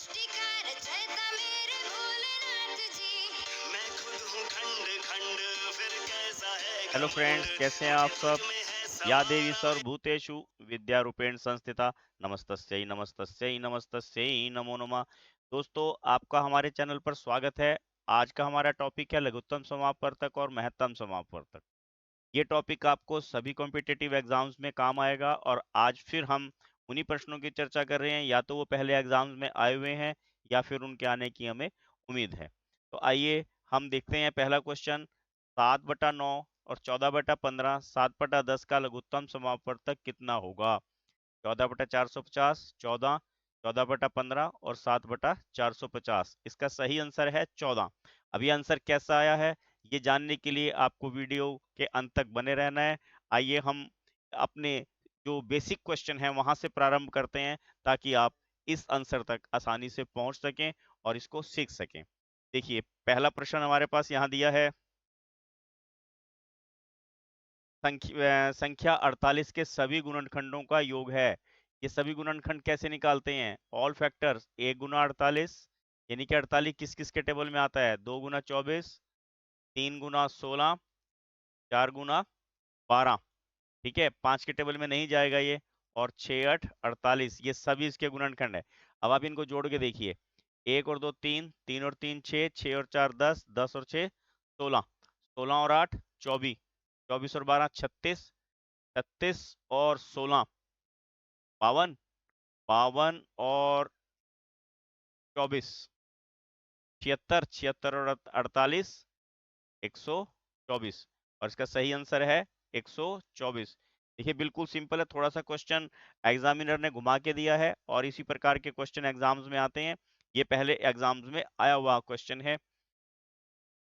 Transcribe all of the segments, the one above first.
सृष्टि का रचयिता मेरे भोलेनाथ जी। मैं खुद हूँ खंड खंड, फिर कैसा है हेलो घमंड, फ्रेंड्स, कैसे हैं आप मुझे सब। तुझ में है या देवी समाए। सर्वभूतेषु विद्यारूपेण संस्थिता नमस्तस्यै नमस्तस्यै नमस्तस्यै नमो नमः। दोस्तों, आपका हमारे चैनल पर स्वागत है। आज का हमारा टॉपिक है लघुत्तम समापवर्तक और महत्तम समापवर्तक। ये टॉपिक आपको सभी कॉम्पिटिटिव एग्जाम्स में काम आएगा और आज फिर हम उन्हीं प्रश्नों की चर्चा कर रहे हैं, या तो वो पहले एग्जाम्स में आए हुए हैं या फिर उनके आने की हमें उम्मीद है। तो आइए हम देखते हैं पहला क्वेश्चन। 7/9 और 14/15, 7/10 का लघुत्तम समापवर्तक कितना होगा? 14/450, 14, 14/15 और 7/450। इसका सही आंसर है 14। अब ये आंसर कैसा आया है, ये जानने के लिए आपको वीडियो के अंत तक बने रहना है। आइए हम अपने जो बेसिक क्वेश्चन है वहां से प्रारंभ करते हैं, ताकि आप इस आंसर तक आसानी से पहुंच सकें और इसको सीख सकें। देखिए, पहला प्रश्न हमारे पास यहाँ दिया है। संख्या 48 के सभी गुणनखंडों का योग है। ये सभी गुणनखंड कैसे निकालते हैं? ऑल फैक्टर्स 1 गुना 48, यानी कि 48 किस किस के टेबल में आता है? 2 गुना 24, 3 गुना 16, 4 गुना 12। ठीक है, 5 के टेबल में नहीं जाएगा ये। और 6 8 48, ये सभी इसके गुणनखंड है। अब आप इनको जोड़ के देखिए। 1 और 2 3, 3 और 3 6, 6 और 4 10, 10 और 6 16, 16 और 8 24, 24 और 12 36, 36 और 16 52, 52 और 24 76, 76 और 48 124। और इसका सही आंसर है 124। देखिए, बिल्कुल सिंपल है। थोड़ा सा क्वेश्चन एग्जामिनर ने घुमा के दिया है और इसी प्रकार के क्वेश्चन एग्जाम्स में आते हैं। ये पहले एग्जाम्स में आया हुआ क्वेश्चन है।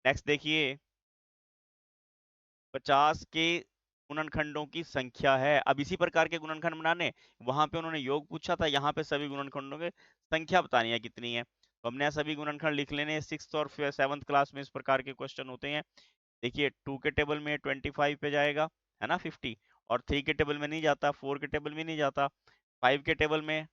नेक्स्ट देखिए, 50 के गुणनखंडों की संख्या है। अब इसी प्रकार के गुणनखंड बनाने, वहां पे उन्होंने योग पूछा था, यहाँ पे सभी गुणनखंडों की संख्या बतानी है कितनी है। तो हमने सभी गुणनखंड लिख लेने। 6th और 7th क्लास में इस प्रकार के क्वेश्चन होते हैं। देखिए, 2 के टेबल में 25 पे जाएगा, है ना, 50। और 3 के टेबल में नहीं जाता, 4 के टेबल में नहीं जाता, 5 के टेबल में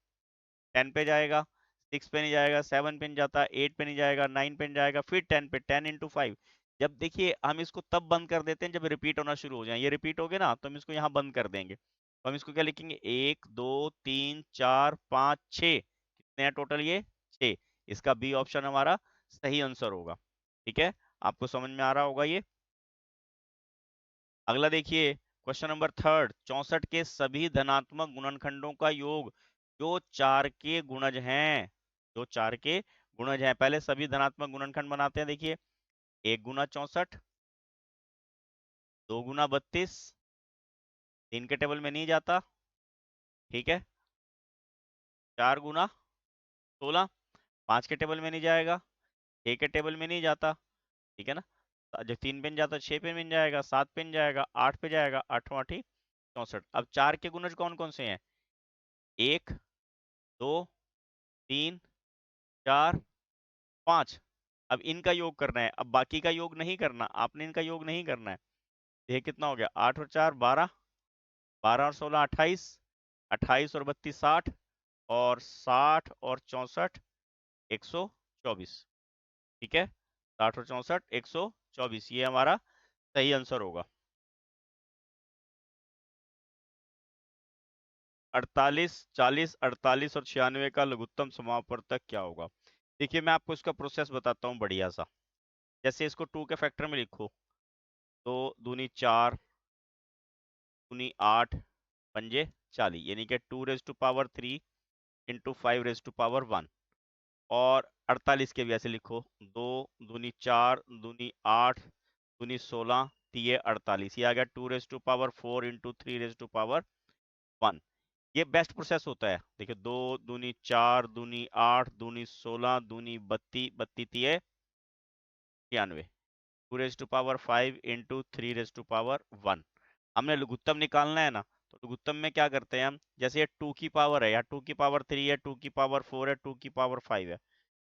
10 पे जाएगा, 6 पे नहीं जाएगा, 7 पे नहीं जाता, 8 पे नहीं जाएगा, 9 पे नहीं जाएगा, फिर 10 पे। 10 इंटू 5। जब देखिए, हम इसको तब बंद कर देते हैं जब रिपीट होना शुरू हो जाए। ये रिपीट हो गए ना, तो हम इसको यहाँ बंद कर देंगे। तो हम इसको क्या लिखेंगे? 1 2 3 4 5 6। कितने हैं टोटल? ये 6। इसका बी ऑप्शन हमारा सही आंसर होगा। ठीक है, आपको समझ में आ रहा होगा ये। अगला देखिए, क्वेश्चन नंबर 3, 64 के सभी धनात्मक गुणनखंडों का योग जो 4 के गुणज हैं। जो 4 के गुणज हैं, पहले सभी धनात्मक गुणनखंड बनाते हैं। देखिए, 1 गुना 64, 2 गुना 32, 3 के टेबल में नहीं जाता। ठीक है, 4 गुना 16, 5 के टेबल में नहीं जाएगा, 6 के टेबल में नहीं जाता। ठीक है ना, जब 3 पे नहीं जाता, 6 पे नहीं जाएगा, 7 पे नहीं जाएगा, 8 पे जाएगा, 8वां ठीक 64। अब 4 के गुणज कौन कौन से हैं? 1 2 3 4 5। अब इनका योग करना है, अब बाकी का योग नहीं करना, आपने इनका योग नहीं करना है। ये कितना हो गया? 8 और 4 12, 12 और 16 28, 28 और 32 60, और 60 और 64 124। ठीक है, 60 और 64 124, ये हमारा सही आंसर होगा। 48 40 48 और 96 का लघुत्तम समापवर्तक क्या होगा? देखिए, मैं आपको इसका प्रोसेस बताता हूँ बढ़िया सा। जैसे इसको 2 के फैक्टर में लिखो, 2 दूनी 4, दूनी 8, पंजे 40, यानी कि 2 raise to power 3 into 5 raise to power 1। और 48 के भी ऐसे लिखो, 2 दूनी 4, दूनी 8, दूनी 16, तिये 48। ये आ गया 2 raise to power 4 into 3 raise to power 1। ये बेस्ट प्रोसेस होता है। देखिए, 2 दूनी 4, दूनी 8, दूनी 16, दूनी 32, 32 तिये 96, 2 raise to power 5 into 3 raise to power 1। हमने लघुत्तम निकालना है ना, तो लघुत्तम में क्या करते हैं हम? जैसे ये 2 की पावर है, या 2 की पावर 3 है, 2 की पावर 4 है, 2 की पावर 5 है,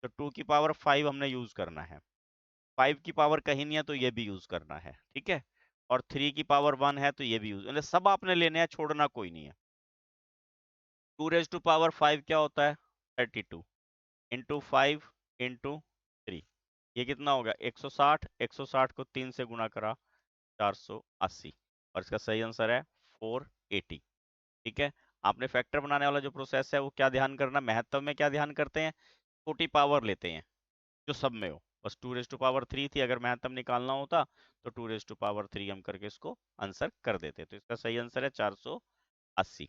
तो 2 की पावर 5 हमने यूज करना है। 5 की पावर कहीं नहीं है तो ये भी यूज करना है। ठीक है, और 3 की पावर 1 है तो ये भी यूज, मतलब सब आपने लेने हैं, छोड़ना कोई नहीं है। 2 रेज टू पावर 5 क्या होता है? 32। इंटू 5 इंटू 3, ये कितना हो गया 160। 160 को 3 से गुणा करा 480, और इसका सही आंसर है 480। ठीक है, आपने फैक्टर बनाने वाला जो प्रोसेस है वो क्या ध्यान करना, महत्तम में क्या ध्यान करते हैं, छोटी पावर लेते हैं जो सब में हो। बस 2 रेज़ टू पावर 3 थी, अगर महत्तम निकालना होता तो 2 रेज़ टू पावर 3 हम करके इसको आंसर कर देते। तो इसका सही आंसर है 480।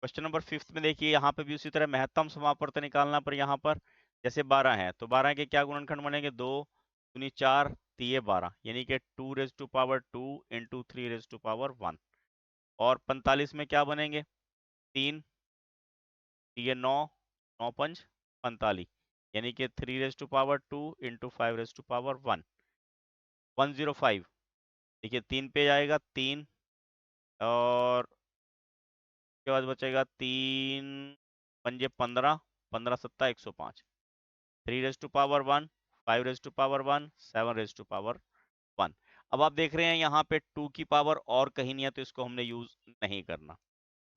क्वेश्चन नंबर 5 में देखिए, यहाँ पे भी उसी तरह महत्तम समापवर्त निकालना, पर यहाँ पर जैसे 12 है तो 12 के क्या गुणनखंड बनेंगे, 2 दूनी 4 तिये 12, यानी कि 2 raise to power 2 into 3 raise to power 1। और 45 में क्या बनेंगे, 3 तिये 9, 9 पंच 45, यानी कि 3 raise to power 2 into 5 raise to power 1। 105, देखिए 3 पे जाएगा 3, और उसके बाद बचेगा 3 पंजे 15, 15 सत्ता 105। 3 raise to power 1, 5 raise to power 1, 7 raise to power 1। अब आप देख रहे हैं यहाँ पे 2 की पावर और कहीं नहीं है, तो इसको हमने यूज नहीं करना।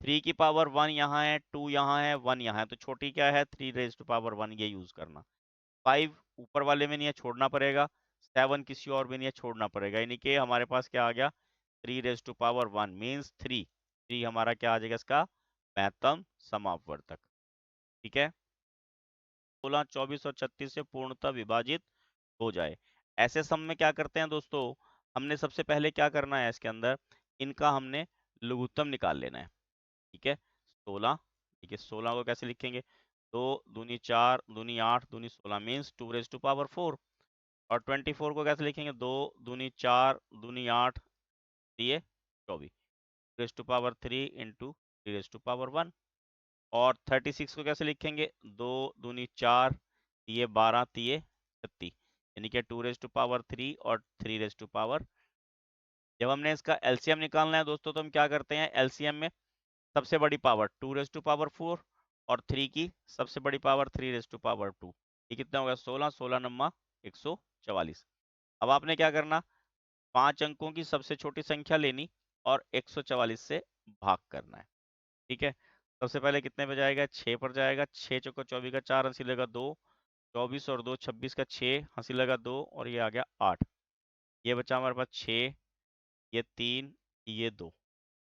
3 की पावर 1 यहाँ है, 2 यहाँ है, 1 यहाँ है, तो छोटी क्या है 3 रेज़ टू पावर 1, ये यूज करना। 5 ऊपर वाले में नहीं है, छोड़ना पड़ेगा। 7 किसी और में नहीं है, छोड़ना पड़ेगा, यानी कि हमारे पास क्या आ गया 3 रेज़ टू पावर 1 मीन्स 3। 3 हमारा क्या आ जाएगा इसका महत्तम समापवर्तक। ठीक है, 16, 24 और 36 से पूर्णतः विभाजित हो जाए। ऐसे सम में क्या करते हैं दोस्तों, हमने सबसे पहले क्या करना है, इसके अंदर इनका हमने लघुत्तम निकाल लेना है। ठीक है, 16, ठीक है 16 को कैसे लिखेंगे, 2 दूनी 4 दूनी 8 दूनी 16 मीन्स 2 रेज़ टू पावर 4। और 24 को कैसे लिखेंगे, 2 दूनी 4 दूनी 8 दिए 24, raise to power 3 into 3 raise to power 1। और 36 को कैसे लिखेंगे, 2 दूनी 4 तिये 12 तिये 36, यानी कि 2 रेज़ टू पावर 3 और 3 रेज़ टू पावर। जब हमने इसका एलसीएम निकालना है दोस्तों, तो हम क्या करते हैं, एलसीएम में सबसे बड़ी पावर 2 रेज़ टू पावर 4 और 3 की सबसे बड़ी पावर 3 रेज़ टू पावर 2, ये कितना होगा 16, 16 नम्मा 144। अब आपने क्या करना, 5 अंकों की सबसे छोटी संख्या लेनी और 144 से भाग करना है। ठीक है, सबसे पहले कितने पे जाएगा, 6 पर जाएगा, 6 चौका 24 का 4 हंसी लगा 2, 24 और 2 26 का 6 हंसी लगा 2, और ये आ गया 8। ये बचा हमारे पास 6, ये 3, ये 2,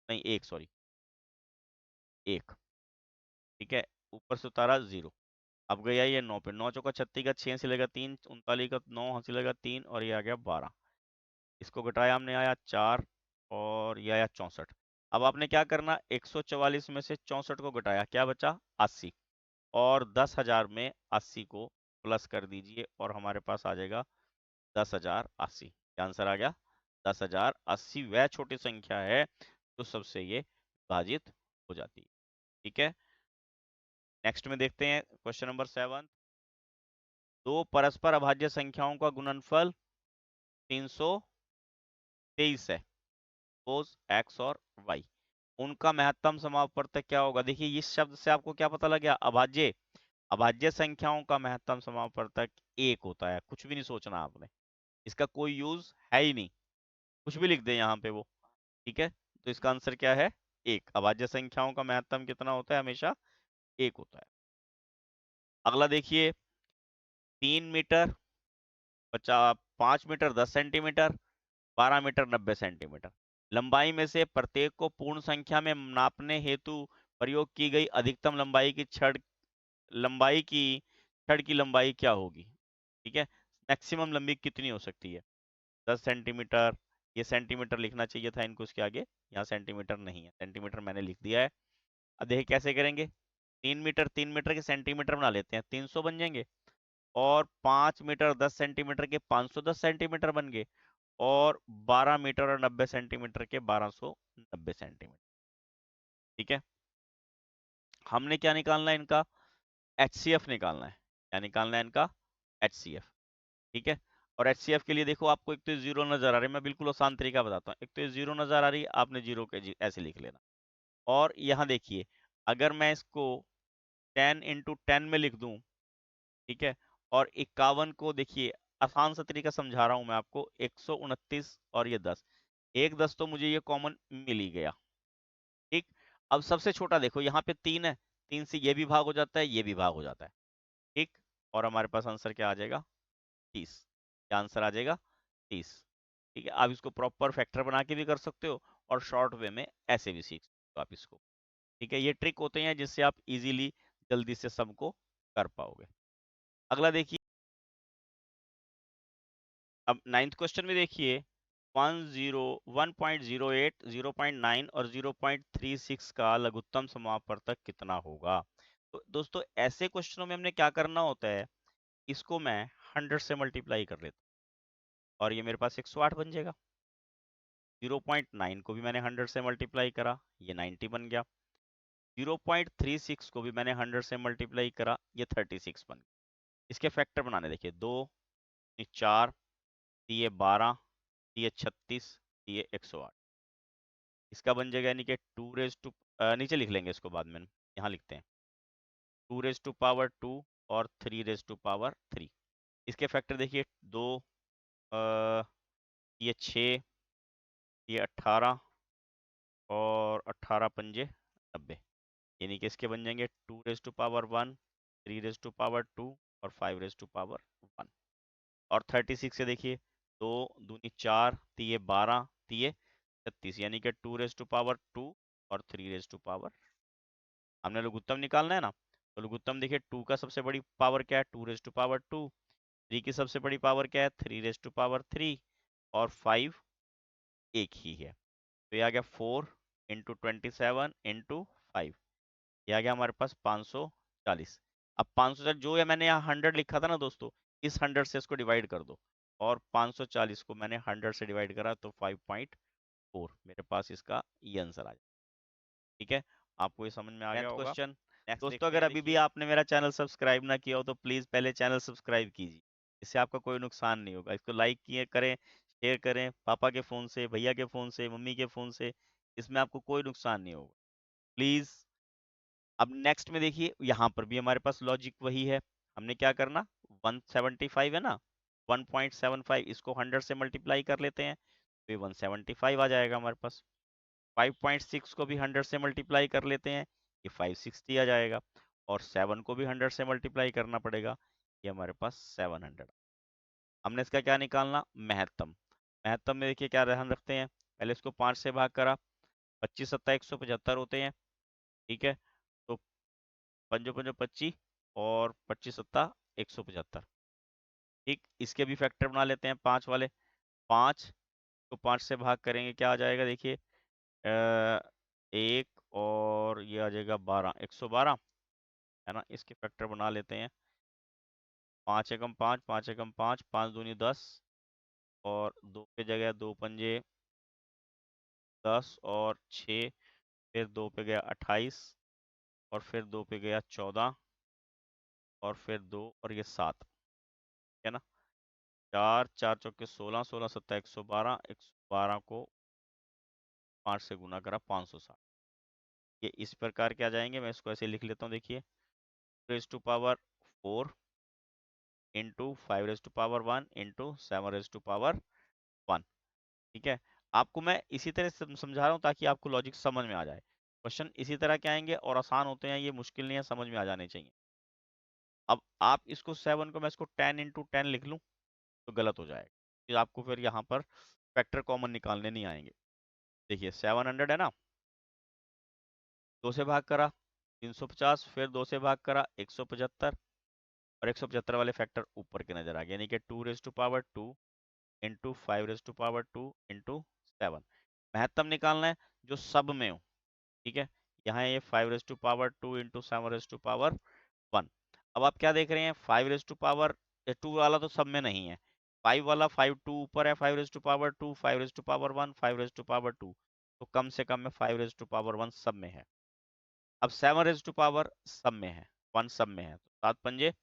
नहीं 1 सॉरी 1। ठीक है, ऊपर से उतारा 0। अब गया ये 9 पे, 9 चौका 36 का 6 हंसी लगा 3, 39 का 9 हंसी लगा 3, और ये आ गया 12। इसको घटाया हमने, आया 4, और ये आया 64। अब आपने क्या करना, 144 में से 64 को घटाया, क्या बचा 80, और 10,000 में 80 को प्लस कर दीजिए, और हमारे पास आ जाएगा 10,080। क्या आंसर आ गया 10,080, वह छोटी संख्या है जो सबसे ये विभाजित हो जाती है। ठीक है, नेक्स्ट में देखते हैं क्वेश्चन नंबर 7। दो परस्पर अभाज्य संख्याओं का गुणनफल 323 है, सपोज x और y। उनका महत्तम समापवर्तक क्या होगा। देखिए इस शब्द से आपको क्या पता लग गया, अभाज्य। अभाज्य संख्याओं का महत्तम समापवर्तक 1 होता है, कुछ भी नहीं सोचना आपने, इसका कोई यूज है ही नहीं, कुछ भी लिख दे यहाँ पे वो। ठीक है, तो इसका आंसर क्या है 1। अभाज्य संख्याओं का महत्तम कितना होता है, हमेशा 1 होता है। अगला देखिए, 3 metre 5 metre 10 centimetre, 12 metre 90 centimetre लंबाई में से प्रत्येक को पूर्ण संख्या में नापने हेतु प्रयोग की गई अधिकतम लंबाई की छड़ की लंबाई क्या होगी। ठीक है, मैक्सिमम लंबी कितनी हो सकती है, 10 सेंटीमीटर। ये सेंटीमीटर लिखना चाहिए था इनको उसके आगे, यहाँ सेंटीमीटर नहीं है, सेंटीमीटर मैंने लिख दिया है। अब देखिए कैसे करेंगे, 3 मीटर के सेंटीमीटर बना लेते हैं, 300 बन जाएंगे, और 5 मीटर 10 सेंटीमीटर के 510 सेंटीमीटर बन गए, और 12 मीटर और 90 सेंटीमीटर के 1290 सेंटीमीटर। ठीक है, हमने क्या निकालना है इनका, HCF निकालना है। क्या निकालना है इनका, HCF। ठीक है, और HCF के लिए देखो, आपको एक तो जीरो नजर आ रही है, मैं बिल्कुल आसान तरीका बताता हूँ। एक तो जीरो नजर आ रही है, आपने जीरो के ऐसे लिख लेना। और यहाँ देखिए, अगर मैं इसको 10 इंटू 10 में लिख दूं, ठीक है, और 51 को देखिए, आसान सा तरीका समझा रहा हूं मैं आपको, 129 और ये 10, एक 10 तो मुझे ये कॉमन मिल ही गया। ठीक, अब सबसे छोटा देखो, यहाँ पे 3 है, 3 से ये भी भाग हो जाता है, ये भी भाग हो जाता है, ठीक। और हमारे पास आंसर क्या आ जाएगा, 30। क्या आंसर आ जाएगा, 30। ठीक है, आप इसको प्रॉपर फैक्टर बना के भी कर सकते हो और शॉर्ट वे में ऐसे भी सीख सकते हो आप इसको। ठीक है, ये ट्रिक होते हैं जिससे आप इजीली जल्दी से सम को कर पाओगे। अगला देखिए, अब 9th क्वेश्चन में देखिए 1.08, 0.9 और 0.36 का लघुत्तम समापवर्तक कितना होगा। तो दोस्तों ऐसे क्वेश्चनों में हमने क्या करना होता है, इसको मैं 100 से मल्टीप्लाई कर लेता हूँ और ये मेरे पास 108 बन जाएगा। 0.9 को भी मैंने 100 से मल्टीप्लाई करा, ये 90 बन गया। 0.36 को भी मैंने 100 से मल्टीप्लाई करा, ये 36 बन गया। इसके फैक्टर बनाने देखिए, 2 4 ये 12, ये 36, ये 108। इसका बन जाएगा यानी कि 2 रेज टू, नीचे लिख लेंगे इसको बाद में, यहाँ लिखते हैं 2 रेज टू पावर 2 और 3 रेज टू पावर 3। इसके फैक्टर देखिए, 2 ये 6, ये 18 और 18 पंजे 90, यानी कि इसके बन जाएंगे 2 raise to power 1, 3 raise to power 2 और 5 रेज टू पावर 1। और 36 से देखिए, 2 दूनी 4, ये 12, ये 36, यानी कि 2 रेज टू पावर 2 और 3 रेज टू पावर, हमने लघुत्तम निकालना है ना, तो लघुत्तम देखिए 2 का सबसे बड़ी पावर क्या है, 2 रेज टू पावर 2, 3 की सबसे बड़ी पावर क्या है, 3 रेज टू पावर 3 और 5 एक ही है, तो ये आ गया 4 इंटू 27 इंटू 5, ये आ गया हमारे पास 540। अब 540 जो है मैंने यहाँ 100 लिखा था ना दोस्तों, इस 100 से इसको डिवाइड कर दो और 540 को मैंने 100 से डिवाइड करा तो 5.4, मेरे पास इसका ये आंसर आ जाए। ठीक है, आपको ये समझ में आ गया होगा। क्वेश्चन दोस्तों, अगर अभी भी आपने मेरा चैनल सब्सक्राइब ना किया हो तो प्लीज पहले चैनल सब्सक्राइब कीजिए, इससे आपका कोई नुकसान नहीं होगा। इसको लाइक किए करें, शेयर करें, पापा के फोन से, भैया के फोन से, मम्मी के फोन से, इसमें आपको कोई नुकसान नहीं होगा, प्लीज। अब नेक्स्ट में देखिए, यहाँ पर भी हमारे पास लॉजिक वही है, हमने क्या करना, 175 है ना, 1.75 इसको 100 से मल्टीप्लाई कर लेते हैं तो ये 175 आ जाएगा हमारे पास। 5.6 को भी 100 से मल्टीप्लाई कर लेते हैं, ये 560 आ जाएगा। और 7 को भी 100 से मल्टीप्लाई करना पड़ेगा, ये हमारे पास 700। हमने इसका क्या निकालना, महत्तम। महत्तम में देखिए क्या ध्यान रखते हैं, पहले इसको 5 से भाग करा, 25 सत्ता 175 होते हैं, ठीक है, तो पंजो पंजो 25 और 25 सत्ता 175, ठीक। इसके भी फैक्टर बना लेते हैं 5 वाले, 5 को 5 से भाग करेंगे क्या आ जाएगा, देखिए 1 और ये आ जाएगा 12, 112 है ना। इसके फैक्टर बना लेते हैं, 5 एकम 5, 5 एकम 5, 5 दूनी 10 और 2 पे जगह 2 पंजे 10 और 6, फिर 2 पे गया 28 और फिर 2 पे गया 14 और फिर 2 और ये 7 है ना। 4 4 चौके 16, 16 सत्ता 112, 112 को 5 से गुना करा 560, ये इस प्रकार के आ जाएंगे। मैं इसको ऐसे लिख लेता हूँ, देखिए raise to power 4 into 5 raise to power 1 into 7 raise to power 1। ठीक है, आपको मैं इसी तरह से समझा रहा हूँ ताकि आपको लॉजिक समझ में आ जाए। क्वेश्चन इसी तरह के आएंगे और आसान होते हैं, ये मुश्किल नहीं है, समझ में आ जाने चाहिए। अब आप इसको 7 को मैं इसको 10 इंटू 10 लिख लूँ तो गलत हो जाएगा, फिर आपको फिर यहाँ पर फैक्टर कॉमन निकालने नहीं आएंगे। देखिए 700 है ना, 2 से भाग करा 350, फिर 2 से भाग करा 175 और 175 वाले फैक्टर ऊपर के नजर आ गए, यानी कि 2 raise to power 2 into 5 raise to power 2 into 7। महत्तम निकालना है जो सब में हो, ठीक है, यहाँ ये 5 raise to power 2 into 7 raise to power 1। अब आप क्या देख रहे हैं, 5 रेज टू पावर 2 वाला तो सब में नहीं है, 5 वाला 5 2 ऊपर है, 5 raise to power 2, 5 raise to power 1, 5 raise to power 2, तो कम से कम में 5 रेज टू पावर 1 सब में है। अब 7 रेज टू पावर सब में है, 1 सब में है, तो 7 पंजे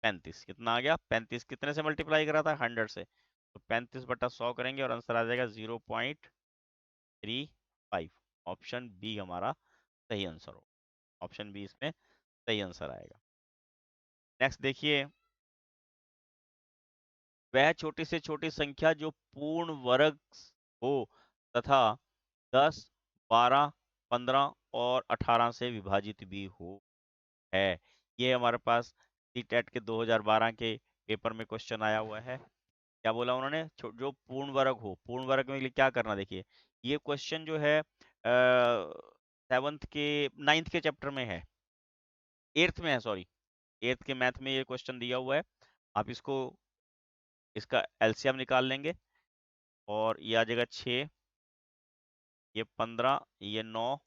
35, कितना आ गया, 35 कितने से मल्टीप्लाई करा था, 100 से, तो 35 बटा 100 करेंगे और आंसर आ जाएगा 0.35। ऑप्शन बी हमारा सही आंसर हो, ऑप्शन बी इसमें सही आंसर आएगा। नेक्स्ट देखिए, वह छोटी से छोटी संख्या जो पूर्ण वर्ग हो तथा 10, 12, 15 और 18 से विभाजित भी हो। है। ये हमारे पास सीटेट के 2012 के पेपर में क्वेश्चन आया हुआ है। क्या बोला उन्होंने, जो पूर्ण वर्ग हो, पूर्ण वर्ग में लिए क्या करना, देखिए ये क्वेश्चन जो है 7th के 9th के चैप्टर में है, 8th में है, सॉरी 8th के मैथ में ये क्वेश्चन दिया हुआ है। आप इसको, इसका एलसीएम निकाल लेंगे और ये आ जाएगा 6, ये 15, ये 9,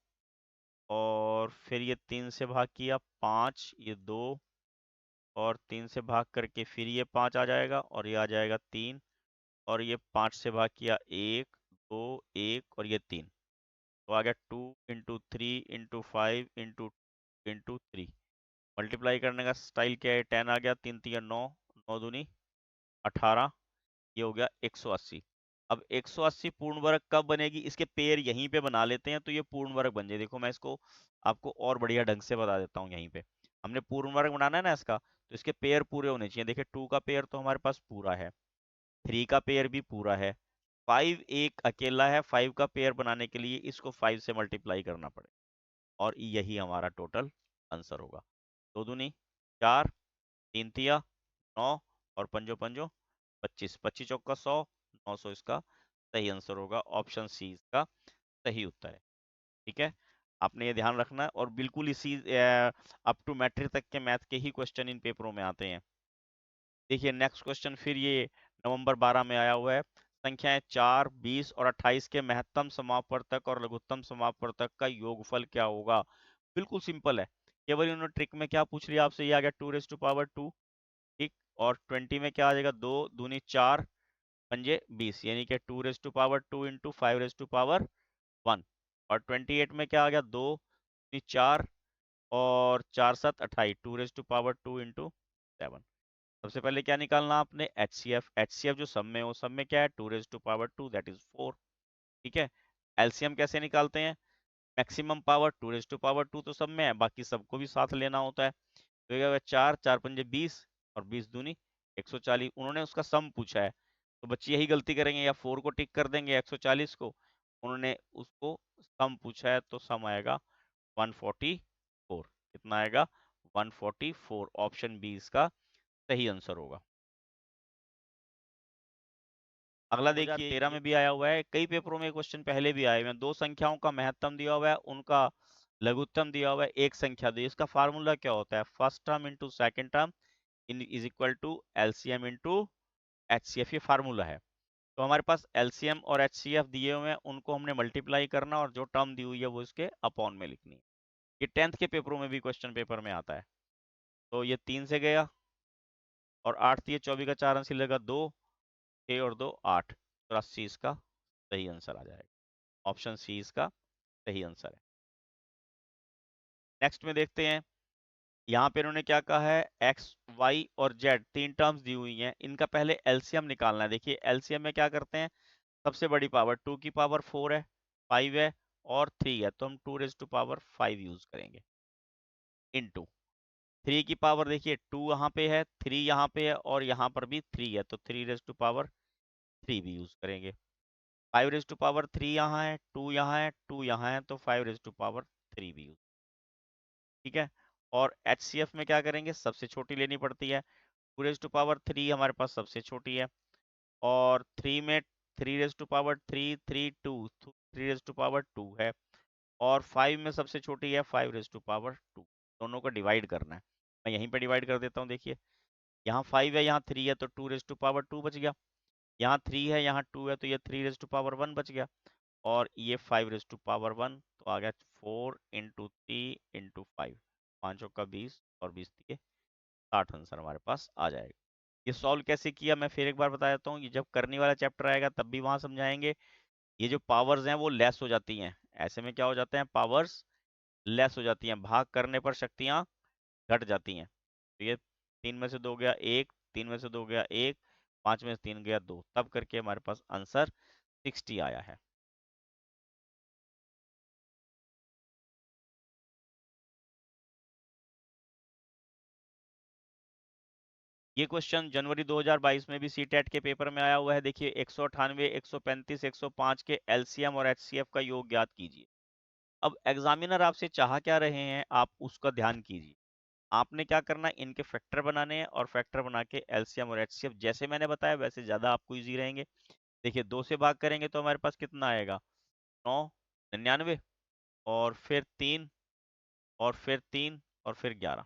और फिर ये 3 से भाग किया 5, ये 2, और 3 से भाग करके फिर ये 5 आ जाएगा, और ये आ जाएगा 3, और ये 5 से भाग किया 1, 2, 1, और ये 3, तो आ गया 2 इंटू 3 इंटू 5 इंटू 3। मल्टीप्लाई करने का स्टाइल क्या है, 10 आ गया, 3 3 9, 9 दूनी 18, ये हो गया 180। अब 180 पूर्ण वर्ग कब बनेगी, इसके पेयर यहीं पे बना लेते हैं तो ये पूर्ण वर्ग बन जाए। देखो मैं इसको आपको और बढ़िया ढंग से बता देता हूँ। यहीं पे हमने पूर्ण वर्ग बनाना है ना इसका, तो इसके पेयर पूरे होने चाहिए। देखिए 2 का पेयर तो हमारे पास पूरा है, 3 का पेयर भी पूरा है, 5 एक अकेला है। 5 का पेयर बनाने के लिए इसको 5 से मल्टीप्लाई करना पड़े, और यही हमारा टोटल आंसर होगा। 2 दूनी 4, 3 तिया 9, और पंजो पंजो 25, 25 चौका 100, 900 इसका सही आंसर होगा। ऑप्शन सी इसका सही उत्तर है। ठीक है, आपने ये ध्यान रखना है, और बिल्कुल इसी अप टू मैट्रिक तक के मैथ के ही क्वेश्चन इन पेपरों में आते हैं। देखिए नेक्स्ट क्वेश्चन फिर ये नवंबर 12 में आया हुआ है। संख्याएं 4, 20 और 28 के महत्तम समापवर्तक और लघुत्तम समापवर्तक का योगफल क्या होगा। बिल्कुल सिंपल है, केवल इन्होंने ट्रिक में क्या पूछ लिया आपसे, ये आ गया 2⁻², ठीक, और 20 में क्या आ जाएगा, 2 दूनी 4, पंजे 20, यानी कि 2⁻² इंटू 5⁻1, और 28 में क्या आ गया, 2 दूनी 4, और 4 7 28, 2⁻² इंटू 7। सबसे पहले क्या निकालना आपने, HCF। HCF जो सब में हो, सब में क्या है, 2⁻², दैट इज 4। ठीक है, एलसीएम कैसे निकालते हैं, मैक्सिमम पावर 2⁻² तो सब में है, बाकी सबको भी साथ लेना होता है। तो क्या होगा, 4 4 पंजे 20, और 20 दूनी 140। उन्होंने उसका सम पूछा है, तो बच्चे यही गलती करेंगे, या 4 को टिक कर देंगे 140 को। उन्होंने उसको सम पूछा है, तो सम आएगा 144। कितना आएगा, 144। ऑप्शन बी इसका सही आंसर होगा। अगला देखिए 2013 में भी आया हुआ है, कई पेपरों में क्वेश्चन पहले भी आए हुए हैं। दो संख्याओं का महत्तम दिया हुआ है, उनका लघुत्तम दिया हुआ है, एक संख्या दी, इसका फार्मूला क्या होता है, first term into second term in is equal to LCM into HCF, ये फार्मूला है। तो हमारे पास एलसीएम और एचसीएफ दिए हुए हैं, उनको हमने मल्टीप्लाई करना, और जो टर्म दी हुई है वो इसके अपॉन में लिखनी है। ये 10th के पेपरों में भी क्वेश्चन पेपर में आता है। तो ये 3 से गया, और 8 दिए, 24 का 4 अंश लगा 2, 6 और 2 8, 84 इसका सही आंसर आ जाएगा। ऑप्शन सी इसका सही आंसर है। नेक्स्ट में देखते हैं, यहाँ पे इन्होंने क्या कहा है, एक्स वाई और जेड तीन टर्म्स दी हुई हैं, इनका पहले एलसीएम निकालना है। देखिए एलसीएम में क्या करते हैं, सबसे बड़ी पावर 2 की पावर 4 है, 5 है, और 3 है, तो हम 2⁻5 यूज करेंगे, इनटू 3 की पावर, देखिए 2 यहाँ पे है, 3 यहाँ पे है, और यहाँ पर भी 3 है, तो 3⁻3 भी यूज करेंगे। 5⁻3 यहाँ है, 2 यहाँ है, 2 यहाँ है, तो 5⁻3 भी यूज। ठीक है, और HCF में क्या करेंगे, सबसे छोटी लेनी पड़ती है, 2⁻3 हमारे पास सबसे छोटी है, और 3 में 3⁻3 3 2 3⁻2 है, और 5 में सबसे छोटी है 5⁻2। दोनों को डिवाइड करना है, मैं यहीं पे डिवाइड कर देता हूँ। देखिए यहाँ 5 है, यहाँ 3 है, तो 2⁻2 बच गया, यहाँ 3 है, यहाँ 2 है, तो ये 3⁻1 बच गया, और ये 5⁻1, तो आ गया 4 इंटू 3 इंटू 5, 5 का 20, और 20 दिए 60 आंसर हमारे पास आ जाएगा। ये सॉल्व कैसे किया मैं फिर एक बार बता देता हूँ, ये जब करने वाला चैप्टर आएगा तब भी वहां समझाएंगे। ये जो पावर्स हैं वो लेस हो जाती हैं, ऐसे में क्या हो जाते हैं, पावर्स लेस हो जाती हैं, भाग करने पर शक्तियां घट जाती हैं। तो ये 3 में से 2 गया 1, 3 में से 2 गया 1, 5 में से 3 गया 2, तब करके हमारे पास आंसर 60 आया है। ये क्वेश्चन जनवरी 2022 में भी सीटेट के पेपर में आया हुआ है। देखिए 198, 135, 105 के एलसीएम और एचसीएफ का योग ज्ञात कीजिए। अब एग्जामिनर आपसे चाह क्या रहे हैं, आप उसका ध्यान कीजिए। आपने क्या करना है, इनके फैक्टर बनाने हैं और फैक्टर बना के एलसीएम और एचसीएफ जैसे मैंने बताया वैसे ज्यादा आपको इजी रहेंगे। देखिए 2 से भाग करेंगे तो हमारे पास कितना आएगा, 9, 99 और फिर 3 और फिर 3 और फिर 11,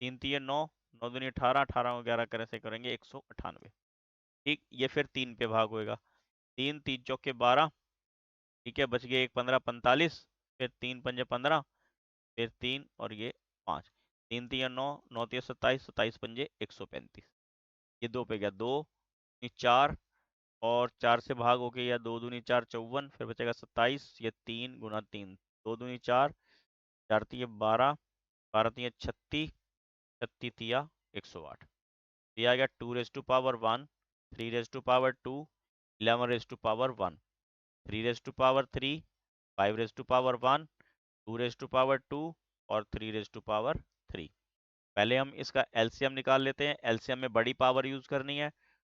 3 3 9, 9 दूनी 18, 18 और 11 करे से करेंगे 198। ठीक, ये फिर 3 पे भाग होएगा, 3 3 चौके 12, ठीक है, बच गए 1 15 45, फिर 3 पंजे 15, फिर 3 और ये 5, 3 3 9, 9 3 27, 27 पंजे 135, ये 2 पे गया, 2 4 और 4 से भाग होके या 2 दूनी 4 54, फिर बचेगा 27, ये 3 गुना 3, 2 दूनी 4, 4 तीय 12, 12 तीय 36, 36 तिया 108, ये आ गया 2 raise to power 1, 3 raise to power 2, 11 raise to power 1, 3 raise to power 3, 5 raise to power 1, 2 raise to power 2 और 3 रेज टू पावर 3। पहले हम इसका एलसीएम निकाल लेते हैं, एलसीएम में बड़ी पावर यूज करनी है,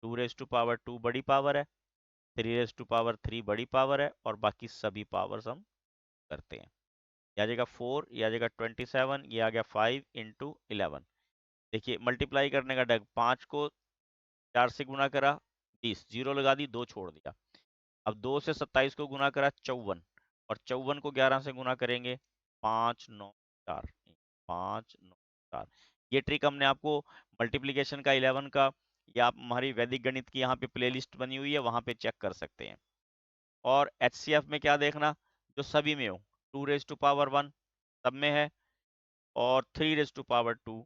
2 रेज टू पावर 2 बड़ी पावर है, 3 रेज टू पावर 3 बड़ी पावर है और बाकी सभी पावर्स हम करते हैं। ये आ जाएगा 4, ये आ जाएगा 27, ये आ गया 5 इंटू 11। देखिए मल्टीप्लाई करने का डग, 5 को 4 से गुना करा 30, जीरो लगा दी, 2 छोड़ दिया। अब 2 से 27 को गुना करा 54 और 54 को 11 से गुना करेंगे 5 9 4, 5 9 4। ये ट्रिक हमने आपको मल्टीप्लिकेशन का 11 का, या आप हमारी वैदिक गणित की यहाँ पे प्लेलिस्ट बनी हुई है वहां पे चेक कर सकते हैं। और एचसीएफ में क्या देखना, जो सभी में हो, 2 रेज टू पावर 1 सब में है और 3 रेज टू पावर 2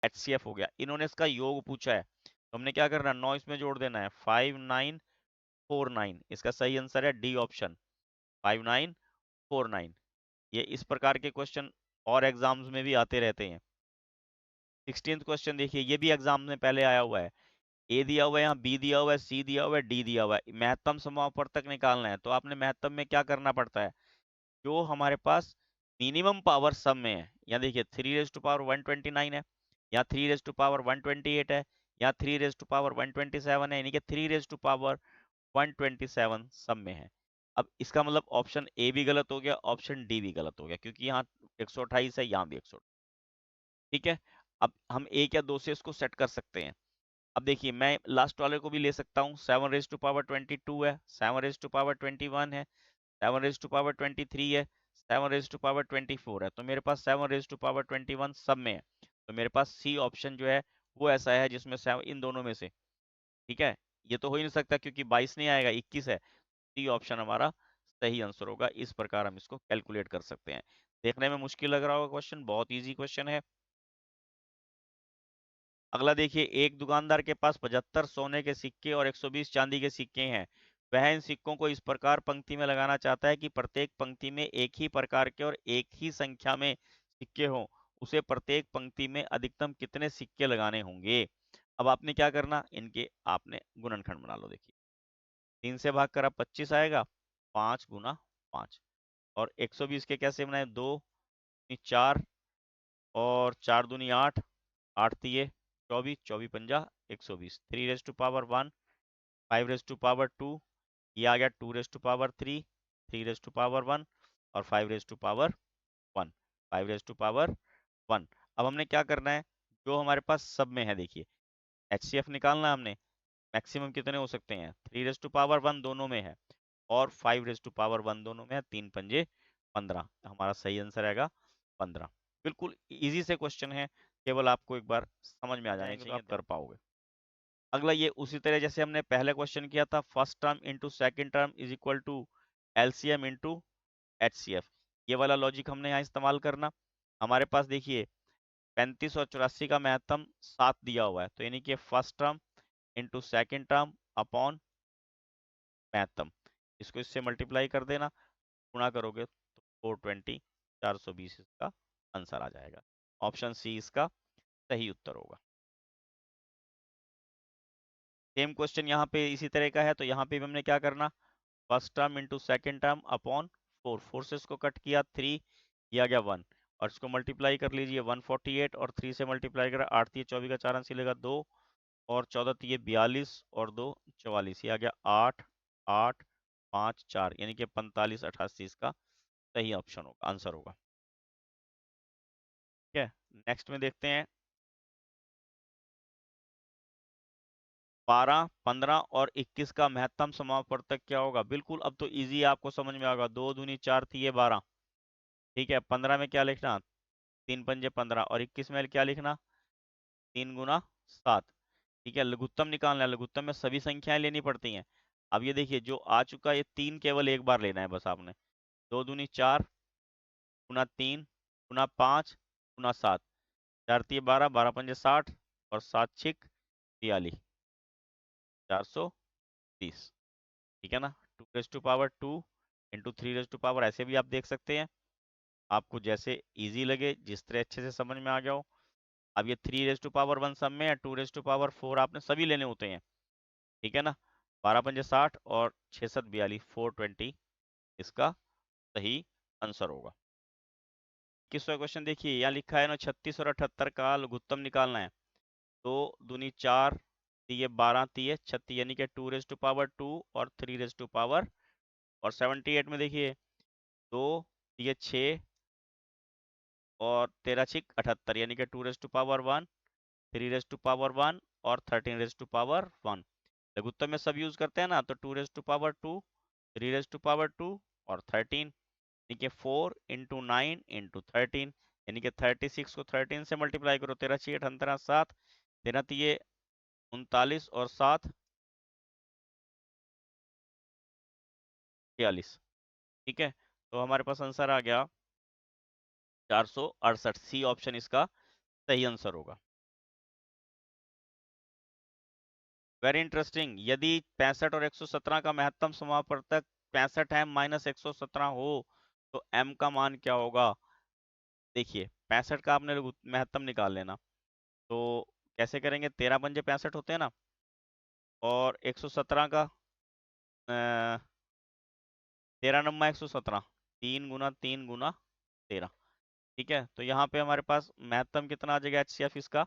एचसीएफ हो गया। इन्होंने इसका योग पूछा है तो हमने क्या करना, 9 इसमें जोड़ देना है, 5 9 4 9, इसका सही आंसर है डी ऑप्शन, 5 9 4 9। ये इस प्रकार के क्वेश्चन और एग्जाम्स में भी आते रहते हैं। 16th क्वेश्चन देखिए, ये भी एग्जाम में पहले आया हुआ है, ए दिया हुआ है, यहाँ बी दिया हुआ है, सी दिया हुआ है, डी दिया हुआ है, महत्तम समापवर्तक तक निकालना है। तो आपने महत्तम में क्या करना पड़ता है, जो हमारे पास मिनिमम पावर सब में है, यहाँ देखिए 3 रेज टू पावर 129 है, यहाँ 3 रेज टू पावर 128 है, यहाँ 3 रेज टू पावर 127 है, यानी कि 3 रेज टू पावर 127 सब में है। अब इसका मतलब ऑप्शन ए भी गलत हो गया, ऑप्शन डी भी गलत हो गया, क्योंकि यहाँ 128 है, यहाँ भी 128। ठीक है, अब हम एक या दो से इसको सेट कर सकते हैं। अब देखिए मैं लास्ट वाले को भी ले सकता हूँ, 7 रेज टू पावर 22 है, 7 रेज टू पावर 21 है, 7 रेज टू पावर 23 है, 7 रेज टू पावर 24 है, तो मेरे पास 7 रेज टू पावर 21 सब में है। तो मेरे पास सी ऑप्शन जो है वो ऐसा है जिसमें 7 इन दोनों में से, ठीक है, ये तो हो ही नहीं सकता क्योंकि 22 नहीं आएगा, 21 है। सी ऑप्शन हमारा सही आंसर होगा। इस प्रकार हम इसको कैलकुलेट कर सकते हैं। देखने में मुश्किल लग रहा होगा क्वेश्चन, बहुत इजी क्वेश्चन है। अगला देखिए, एक दुकानदार के पास 75 सोने के सिक्के और 120 चांदी के सिक्के हैं। वह इन सिक्कों को इस प्रकार पंक्ति में लगाना चाहता है कि प्रत्येक पंक्ति में एक ही प्रकार के और एक ही संख्या में सिक्के हों। उसे प्रत्येक पंक्ति में अधिकतम कितने सिक्के लगाने होंगे। अब आपने क्या करना, इनके आपने गुणनखंड बना लो। देखिए 3 से भाग कर 25 आएगा, 5 गुना 5, और 120 के कैसे बनाए, 2 4 और 4 दूनी 8, 8 तिये 24, 24 पंजा 120, 3 raise to power 1, 5 raise to power 2, ये आ गया 2 raise to power 3, 3 raise to power 1 और 5 raise to power 1, 5 raise to power 1। अब हमने क्या करना है, जो हमारे पास सब में है, देखिए एचसीएफ निकालना है हमने, मैक्सिमम कितने हो सकते हैं, 3 रेज टू पावर 1 दोनों में है और 5 रेज टू पावर 1 दोनों में है, 3 पंजे 15, हमारा सही आंसर आएगा 15। बिल्कुल इजी से क्वेश्चन है, केवल आपको एक बार समझ में आ जाने चाहिए तो आप कर पाओगे। अगला ये उसी तरह जैसे हमने पहले क्वेश्चन किया था, first term into second term is equal to LCM into HCF, ये वाला लॉजिक हमने यहाँ इस्तेमाल करना। हमारे पास देखिए 35 और 84 का महत्तम 7 दिया हुआ है, तो यानी कि first term into second term upon महत्तम, इसको इससे मल्टीप्लाई कर देना, गुणा करोगे तो 420, 420 इसका आंसर आ जाएगा। ऑप्शन सी इसका सही उत्तर होगा। सेम क्वेश्चन यहाँ पे इसी तरह का है, तो यहाँ पे भी हमने क्या करना, first term into second term upon 4, 4 से इसको कट किया 3, ये आ गया 1 और इसको मल्टीप्लाई कर लीजिए 148 और 3 से मल्टीप्लाई करा 8 3 24 का 4 अंश लेगा 2 और 14 3 42 और 2 44, ये आ गया 8 8 5 4, यानी कि 45 88 इसका सही ऑप्शन होगा, आंसर होगा। ठीक है, नेक्स्ट में देखते हैं 12, 15 और 21 का महत्तम समापवर्तक क्या होगा। बिल्कुल अब तो इजी आपको समझ में आएगा। 2 दूनी 4 थी ये 12, ठीक है। 15 में क्या लिखना, 3 पंजे 15, और 21 में क्या लिखना, 3 गुना 7, ठीक है। लघुत्तम निकालना है, लघुत्तम में सभी संख्याएं लेनी पड़ती हैं। अब ये देखिए जो आ चुका है ये 3 केवल एक बार लेना है बस आपने। 2 दूनी 4 गुना 3 गुना 5 गुना 7, 4 तिये 12, 12 पंजे 60 और 7 छिक 42, 430, ठीक है ना। 2 इंटू 3 ऐसे भी आप देख सकते हैं, आपको जैसे इजी लगे, जिस तरह अच्छे से समझ में आ गया हो। अब ये 3 सब में है, 2 आपने सभी लेने होते हैं, ठीक है ना। 12 पंजे 60 और 6 7 42, 420 इसका सही आंसर होगा। 21वां क्वेश्चन देखिए, यहाँ लिखा है ना 36 और 78 का लघुत्तम निकालना है। 2 दूनी 4 तिये 12 तिये 36, यानी कि 2 और 3 और 78 में देखिए 2 तिये 6 और 13 छिक 78, यानी कि 2 1 3 1 और 13 लघुत्तम में सब यूज करते हैं ना, तो 2 3 और 13, यानी कि 4 इंटू 9 इंटू 13, यानी कि 36 को 13 से मल्टीप्लाई करो, 13 6 18 7, 13 तिये 39 और 7 46, ठीक है। तो हमारे पास आंसर आ गया 468। सी ऑप्शन इसका सही आंसर होगा। वेरी इंटरेस्टिंग, यदि 65 और 117 का महत्तम समापवर्तक 65 m माइनस 117 हो तो m का मान क्या होगा। देखिए 65 का आपने महत्तम निकाल लेना, तो कैसे करेंगे, 13 पंजे 65 होते हैं ना, और 117 का 13 नम्मा 117, 3 गुना 13, ठीक है। तो यहाँ पे हमारे पास महत्तम कितना आ जाएगा HCF इसका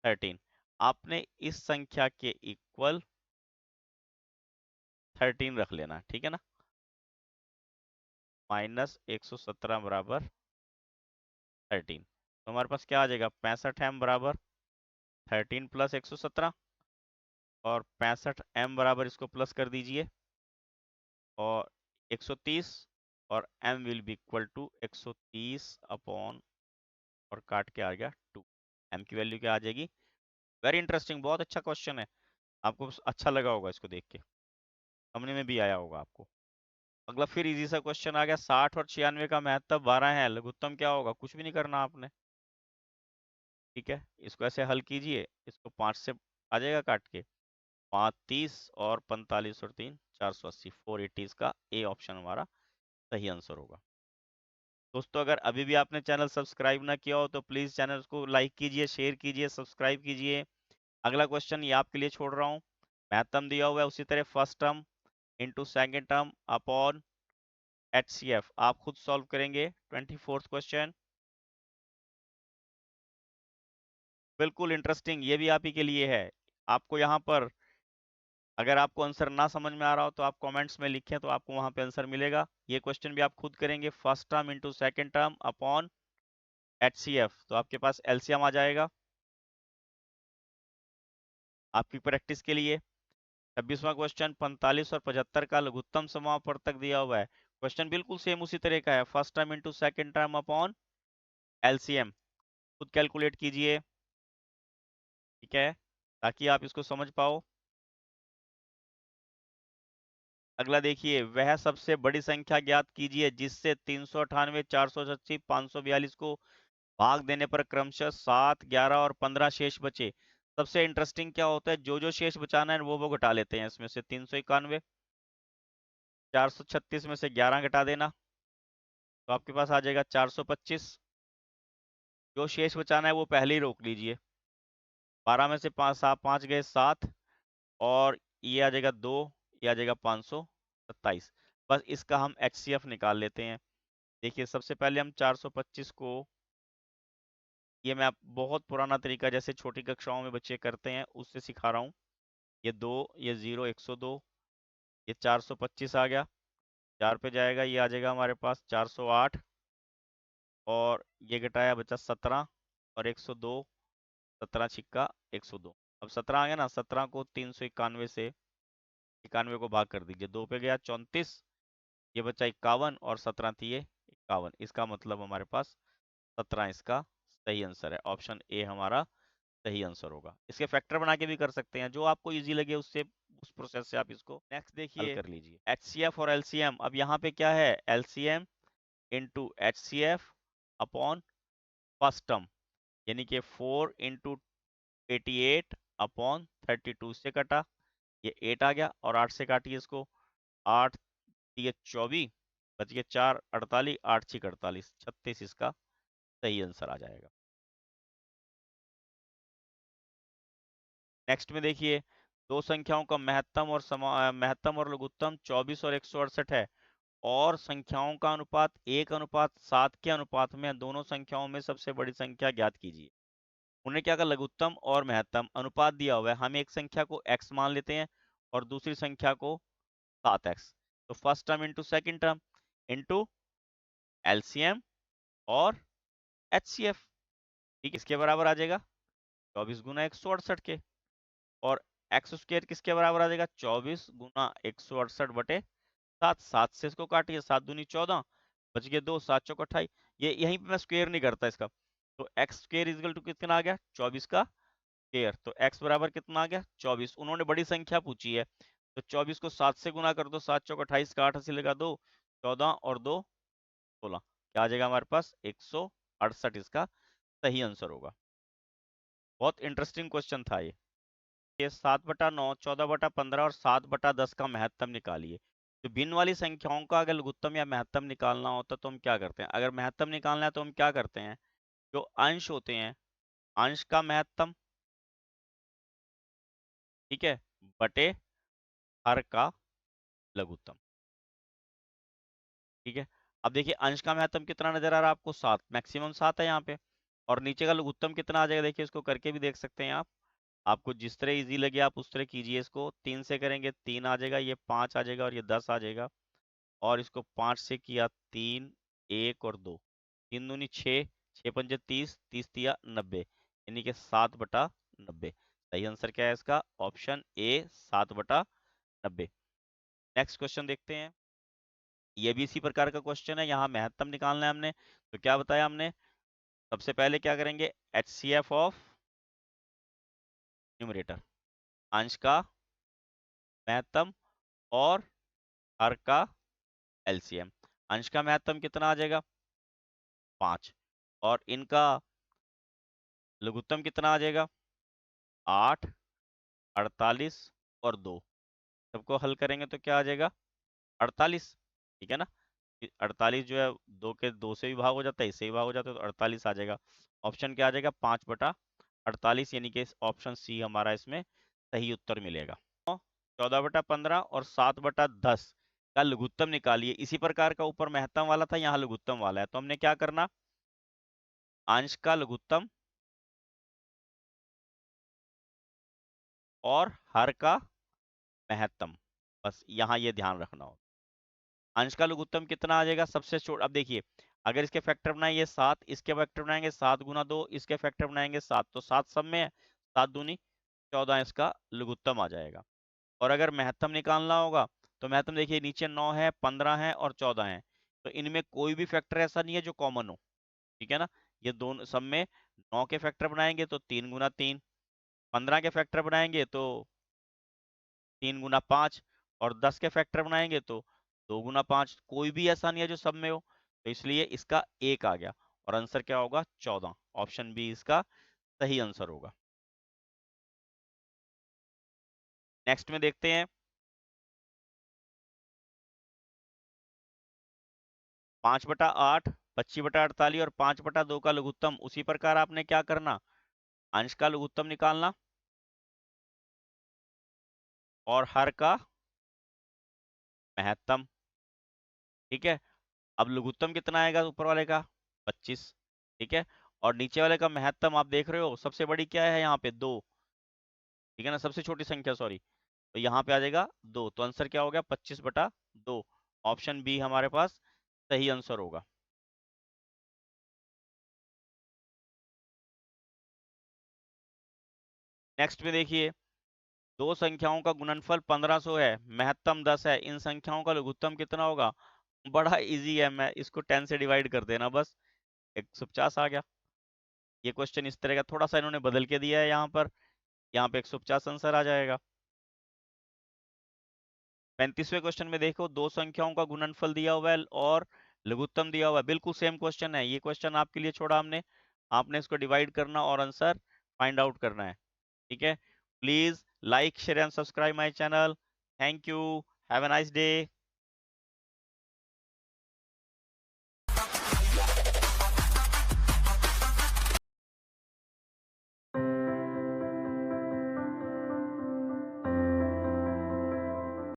13। आपने इस संख्या के इक्वल 13 रख लेना, ठीक है ना। माइनस 117 बराबर 13, तो हमारे पास क्या आ जाएगा, 65 m बराबर 13 प्लस 117, और 65 m बराबर इसको प्लस कर दीजिए और 130, और m will be equal to 130 upon, और काट के आ गया 2, m की वैल्यू क्या आ जाएगी। वेरी इंटरेस्टिंग, बहुत अच्छा क्वेश्चन है, आपको अच्छा लगा होगा इसको देख के, समझने में भी आया होगा आपको। अगला फिर इजी सा क्वेश्चन आ गया, 60 और 96 का महत्तम 12 है, लघुत्तम क्या होगा, कुछ भी नहीं करना आपने, ठीक है। इसको ऐसे हल कीजिए, इसको 5 से आ जाएगा काट के, 5 30 और 45 और 3 480, 480 इसका ए ऑप्शन हमारा सही आंसर होगा। दोस्तों अगर अभी भी आपने चैनल सब्सक्राइब ना किया हो तो प्लीज चैनल को लाइक कीजिए, शेयर कीजिए, सब्सक्राइब कीजिए। अगला क्वेश्चन ये आपके लिए छोड़ रहा हूँ, महत्तम दिया हुआ है, उसी तरह first term into second term upon HCF आप खुद सॉल्व करेंगे। 24th क्वेश्चन बिल्कुल इंटरेस्टिंग, ये भी आप ही के लिए है। आपको यहाँ पर अगर आपको आंसर ना समझ में आ रहा हो तो आप कमेंट्स में लिखें, तो आपको वहां पे आंसर मिलेगा। ये क्वेश्चन भी आप खुद करेंगे, first term into second term upon HCF, तो आपके पास LCM आ जाएगा। आपकी प्रैक्टिस के लिए 26वां क्वेश्चन, 45 और 75 का लघुत्तम समापवर्तक दिया हुआ है। क्वेश्चन बिल्कुल सेम उसी तरह का है, first term into second term upon LCM, खुद कैलकुलेट कीजिए, ठीक है, ताकि आप इसको समझ पाओ। अगला देखिए, वह सबसे बड़ी संख्या ज्ञात कीजिए जिससे 398, 486, 542 को भाग देने पर क्रमशः 7, 11 और 15 शेष बचे। सबसे इंटरेस्टिंग क्या होता है, जो जो शेष बचाना है वो घटा लेते हैं। इसमें से 391, 436 में से 11 घटा देना, तो आपके पास आ जाएगा 425। जो शेष बचाना है वो पहले ही रोक लीजिए। 12 में से 5 गए 7, और ये आ जाएगा 2, ये आ जाएगा 527। बस इसका हम HCF निकाल लेते हैं। देखिए सबसे पहले हम 425 को, ये मैं आप बहुत पुराना तरीका जैसे छोटी कक्षाओं में बच्चे करते हैं उससे सिखा रहा हूँ। ये 2, ये 0, 102, ये 425 आ गया, 4 पे जाएगा, ये आ जाएगा हमारे पास 408, और ये घटाया बचा 17 और 102, 17 छिक्का 102। अब 17 आ गया ना, 17 को 391 से 91 को भाग कर दीजिए, 2 पे गया 34, ये बचा 51 और 17 थी ये 51। इसका मतलब हमारे पास 17 इसका सही आंसर है। ऑप्शन ए हमारा सही आंसर होगा। इसके फैक्टर बना के भी कर सकते हैं, जो आपको इजी लगे उससे, उस प्रोसेस से आप इसको नेक्स्ट देखिए हल कर लीजिए। HCF और LCM, अब यहाँ पे क्या है, LCM into HCF upon first term, यानी कि 4 इंटू 88 अपॉन 32 से कटा, ये 8 आ गया और 8 से काटिए इसको, 8 ये 24 बच गए 4 48, 8 6 48, 36 इसका सही आंसर आ जाएगा। नेक्स्ट में देखिए, दो संख्याओं का महत्तम और लघुत्तम 24 और 168 है, और संख्याओं का अनुपात 1:7 के अनुपात में, दोनों संख्याओं में सबसे बड़ी संख्या ज्ञात कीजिए। उन्हें क्या कहा, लघुत्तम और महत्तम अनुपात दिया हुआ है, हम एक संख्या को x मान लेते हैं और दूसरी संख्या को 7x, तो first term into second term into LCM और HCF, ठीक, इसके बराबर आ जाएगा 24 गुना 168 के, और एक्स स्क्वायर किसके बराबर आ जाएगा, 24 गुना 168 बटे 7, 7 से इसको काटिए, 7 दूनी 14, बच गए 2, 7 चौक 28, ये यहीं पे मैं स्क्वायर नहीं करता इसका, तो एक्स स्क्वायर इक्वल टू कितना आ गया, 24 का स्क्वायर, तो एक्स बराबर कितना आ गया 24। उन्होंने बड़ी संख्या पूछी है, तो 24 को 7 से गुना कर दो, 7 चौक 28 का 8 अस्सी लगा 2, 14 और 2 16, क्या आ जाएगा हमारे पास 168, इसका सही आंसर होगा। बहुत इंटरेस्टिंग क्वेश्चन था ये 7/9, 14/15 और 7/10 का महत्तम निकालिए। तो भिन्न वाली संख्याओं का अगर लघुत्तम या महत्तम निकालना होता तो हम क्या करते हैं, अगर महत्तम निकालना है तो हम क्या करते हैं, जो अंश होते हैं, अंश का महत्तम, ठीक है, बटे हर का लघुत्तम, ठीक है। अब देखिए अंश का महत्तम कितना नजर आ रहा है आपको, 7, मैक्सिमम 7 है यहाँ पे, और नीचे का लघुत्तम कितना आ जाएगा, देखिए इसको करके भी देख सकते हैं आप, आपको जिस तरह इजी लगे आप उस तरह कीजिए। इसको 3 से करेंगे 3 आ जाएगा, ये 5 आ जाएगा और ये 10 आ जाएगा, और इसको 5 से किया 3, 1 और 2, 3 दूनी 6, 6 पंजे 30, 30 तिया 90, यानी कि 7/90। सही आंसर क्या है इसका, ऑप्शन ए 7/90। नेक्स्ट क्वेश्चन देखते हैं, ये भी इसी प्रकार का क्वेश्चन है, यहाँ महत्तम निकालना है हमने, तो क्या बताया हमने, सबसे पहले क्या करेंगे, HCF ऑफ न्यूमरेटर, अंश का महत्तम और हर का LCM। अंश का महत्तम कितना आ जाएगा 5, और इनका लघुत्तम कितना आ जाएगा 8, 48 और 2, सबको हल करेंगे तो क्या आ जाएगा 48, ठीक है ना, 48 जो है 2 के 2 से भी भाग हो जाता है, इससे भी भाग हो जाता है, तो 48 आ जाएगा। ऑप्शन क्या आ जाएगा 5/48, यानी कि ऑप्शन सी हमारा इसमें सही उत्तर मिलेगा। 14/15 और 7/10 का लघुत्तम निकालिए। इसी प्रकार का ऊपर महत्तम वाला था, यहाँ लघुत्तम वाला है, तो हमने क्या करना, अंश का लघुत्तम और हर का महत्तम, बस यहाँ ये ध्यान रखना हो। अंश का लघुत्तम कितना आ जाएगा, सबसे छोटा, अब देखिए अगर इसके फैक्टर बनाएंगे 7, इसके फैक्टर बनाएंगे 7 गुना 2, इसके फैक्टर बनाएंगे 7, तो 7 सब में है, 7 दूनी 14 इसका लघुत्तम आ जाएगा। और अगर महत्तम निकालना होगा तो महत्तम देखिए नीचे 9 है, 15 है और 14 है, तो इनमें कोई भी फैक्टर ऐसा नहीं है जो कॉमन हो, ठीक है ना, ये दोनों सब में 9 के फैक्टर बनाएंगे तो 3 गुना 3, 15 के फैक्टर बनाएंगे तो 3 गुना 5, और 10 के फैक्टर बनाएंगे तो 2 गुना 5, कोई भी ऐसा नहीं है जो सब में हो, तो इसलिए इसका 1 आ गया, और आंसर क्या होगा 14, ऑप्शन बी इसका सही आंसर होगा। नेक्स्ट में देखते हैं, 5/8, 25/48 और 5/2 का लघुत्तम, उसी प्रकार आपने क्या करना, अंश का लघुत्तम निकालना और हर का महत्तम, ठीक है। अब लघुत्तम कितना आएगा ऊपर वाले का 25, ठीक है, और नीचे वाले का महत्तम आप देख रहे हो सबसे बड़ी क्या है यहाँ पे 2, ठीक है ना, सबसे छोटी संख्या सॉरी, तो यहाँ पे आ जाएगा 2, तो आंसर क्या हो गया 25/2, ऑप्शन बी हमारे पास सही आंसर होगा। नेक्स्ट में देखिए, दो संख्याओं का गुणनफल 1500 है, महत्तम 10 है, इन संख्याओं का लघुत्तम कितना होगा? बड़ा इजी है, मैं इसको 10 से डिवाइड कर देना बस, 150 आ गया। ये क्वेश्चन इस तरह का थोड़ा सा इन्होंने बदल के दिया है, यहाँ पे 150 आंसर आ जाएगा। 35वें क्वेश्चन में देखो, दो संख्याओं का गुणनफल दिया हुआ है और लघुत्तम दिया हुआ है, बिल्कुल सेम क्वेश्चन है। ये क्वेश्चन आपके लिए छोड़ा हमने, आपने इसको डिवाइड करना और आंसर फाइंड आउट करना है। ठीक है, please like share and subscribe my channel. Thank you, have a nice day.